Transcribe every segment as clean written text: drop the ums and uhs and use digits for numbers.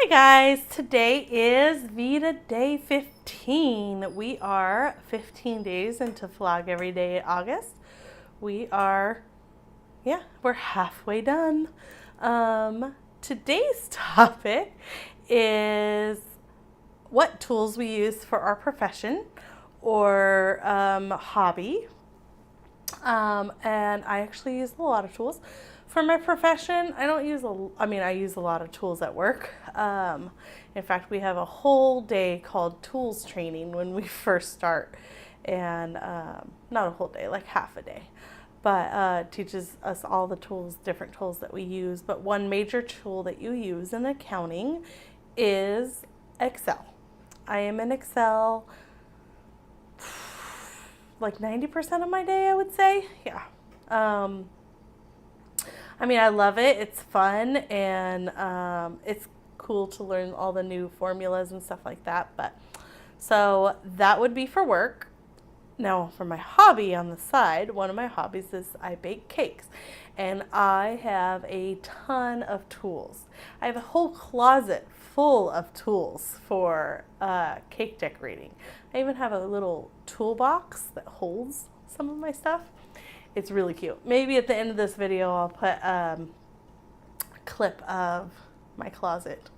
Hi guys, today is Vita Day 15. We are 15 days into Vlog Every Day August. We're halfway done. Today's topic is what tools we use for our profession or hobby. And I actually use a lot of tools. For my profession, I use a lot of tools at work. In fact, we have a whole day called tools training when we first start. And not a whole day, like half a day. But teaches us all the tools, different tools that we use. But one major tool that you use in accounting is Excel. I am in Excel like 90% of my day, I would say. Yeah. I love it. It's fun and it's cool to learn all the new formulas and stuff like that. So that would be for work. Now, for my hobby on the side, one of my hobbies is I bake cakes. And I have a ton of tools. I have a whole closet full of tools for cake decorating. I even have a little toolbox that holds some of my stuff. It's really cute. Maybe at the end of this video I'll put a clip of my closet.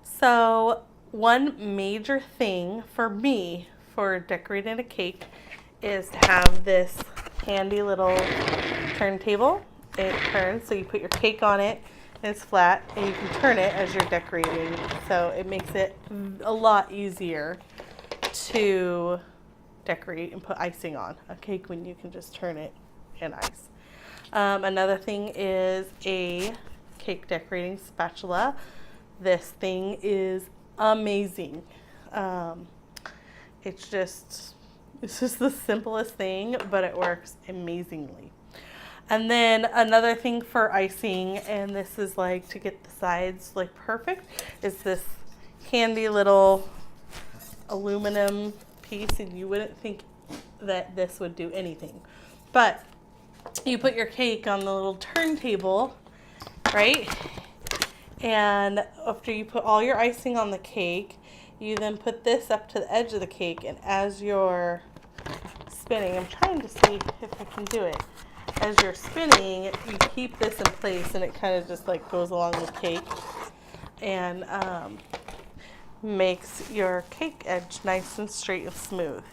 So one major thing for me for decorating a cake is to have this handy little turntable. It turns, so you put your cake on it and it's flat, and you can turn it as you're decorating. So it makes it a lot easier to decorate and put icing on a cake when you can just turn it and ice. Another thing is a cake decorating spatula. This thing is amazing. It's just the simplest thing, but it works amazingly. And then another thing for icing, and this is like to get the sides like perfect, is this handy little aluminum piece, and you wouldn't think that this would do anything. But you put your cake on the little turntable, right? And after you put all your icing on the cake, you then put this up to the edge of the cake, and as you're spinning, I'm trying to see if I can do it. As you're spinning, you keep this in place, and it kind of just like goes along the cake and makes your cake edge nice and straight and smooth.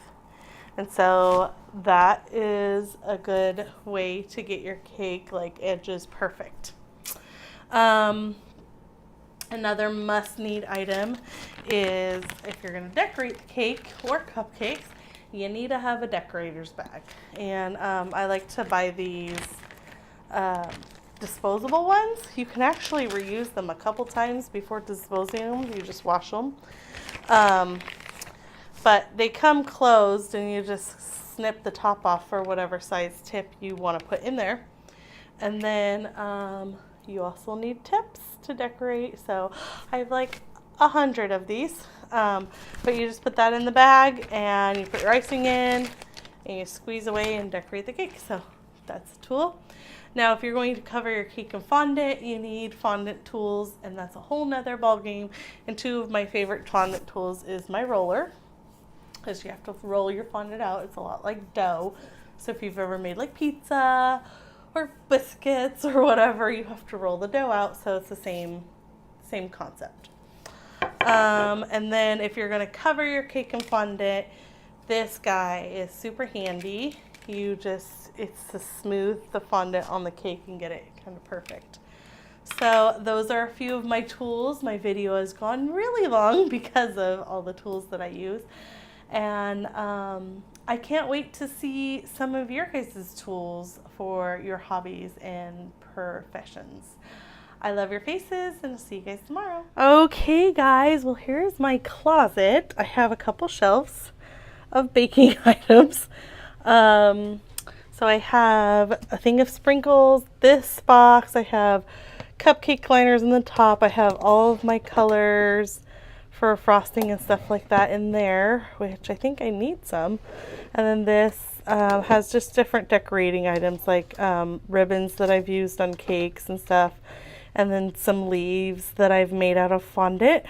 And so that is a good way to get your cake like edges perfect. Another must-need item is if you're going to decorate the cake or cupcakes, you need to have a decorator's bag. And I like to buy these disposable ones. You can actually reuse them a couple times before disposing them. You just wash them. But they come closed, and you just snip the top off for whatever size tip you want to put in there. And then you also need tips to decorate. So I have like 100 of these. But you just put that in the bag, and you put your icing in, and you squeeze away and decorate the cake. So that's a tool. Now, if you're going to cover your cake in fondant, you need fondant tools, and that's a whole nother ball game. And two of my favorite fondant tools is my roller, because you have to roll your fondant out. It's a lot like dough. So if you've ever made like pizza or biscuits or whatever, you have to roll the dough out. So it's the same concept. And then if you're going to cover your cake in fondant, this guy is super handy. It's to smooth the fondant on the cake and get it kind of perfect. So those are a few of my tools. My video has gone really long because of all the tools that I use. And I can't wait to see some of your guys' tools for your hobbies and professions. I love your faces, and I'll see you guys tomorrow. Okay, guys. Well, here's my closet. I have a couple shelves of baking items. So I have a thing of sprinkles, this box. I have cupcake liners in the top. I have all of my colors for frosting and stuff like that in there, which I think I need some. And then this has just different decorating items like ribbons that I've used on cakes and stuff. and then some leaves that I've made out of fondant.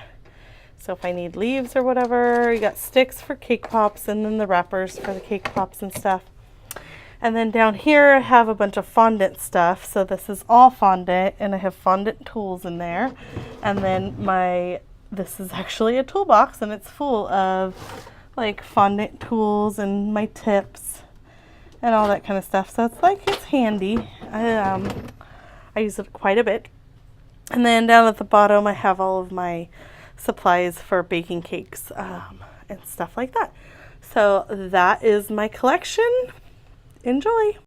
So if I need leaves or whatever, you got sticks for cake pops and then the wrappers for the cake pops and stuff. And then down here I have a bunch of fondant stuff. So this is all fondant and I have fondant tools in there. And then this is actually a toolbox and it's full of like fondant tools and my tips and all that kind of stuff. So it's handy. I use it quite a bit. And then down at the bottom I have all of my supplies for baking cakes and stuff like that. So that is my collection. Enjoy!